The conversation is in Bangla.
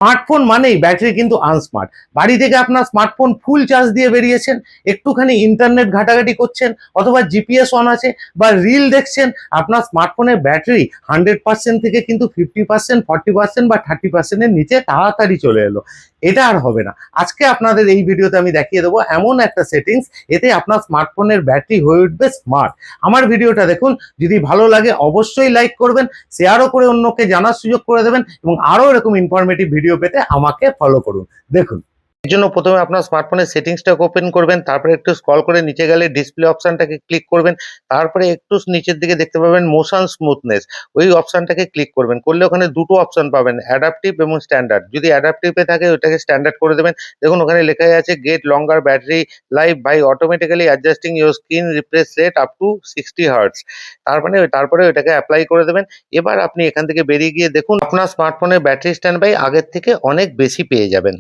স্মার্টফোন মানেই ব্যাটারি কিন্তু আনস্মার্ট। বাড়ি থেকে আপনার স্মার্টফোন ফুল চার্জ দিয়ে বেরিয়েছেন, একটুখানি ইন্টারনেট ঘাটাঘাটি করছেন অথবা জিপিএস অন আছে বা রিল দেখছেন, আপনার স্মার্টফোনের ব্যাটারি 100% থেকে কিন্তু 50%, 40% বা 30%-এর নিচে তাড়াতাড়ি চলে এলো। এটা আর হবে না। আজকে আপনাদের এই ভিডিওতে আমি দেখিয়ে দেবো এমন একটা সেটিংস, এতে আপনার স্মার্টফোনের ব্যাটারি হয়ে উঠবে স্মার্ট। আমার ভিডিওটা দেখুন, যদি ভালো লাগে অবশ্যই লাইক করবেন, শেয়ারও করে অন্যকে জানার সুযোগ করে দেবেন এবং আরও এরকম ইনফরমেটিভ ভিডিও পেতে আমাকে ফলো করুন। দেখুন, এর জন্য প্রথমে আপনার স্মার্টফোনের সেটিংসটাকে ওপেন করবেন, তারপরে একটু স্ক্রল করে নিচে গেলে ডিসপ্লে অপশনটাকে ক্লিক করবেন, তারপরে একটু নিচের দিকে দেখতে পাবেন মোশন স্মুথনেস, ওই অপশনটাকে ক্লিক করবেন। করলে ওখানে দুটো অপশন পাবেন, অ্যাডাপটিভ এবং স্ট্যান্ডার্ড। যদি অ্যাডাপটিভে থাকে ওইটাকে স্ট্যান্ডার্ড করে দেবেন। দেখুন ওখানে লেখাই আছে get longer battery life by automatically adjusting your screen refresh rate up to 60 hertz. তার মানে তারপরে ওইটাকে অ্যাপ্লাই করে দেবেন। এবার আপনি এখান থেকে বেরিয়ে গিয়ে দেখুন আপনার স্মার্টফোনের ব্যাটারি স্ট্যান্ড বাই আগের থেকে অনেক বেশি পেয়ে যাবেন।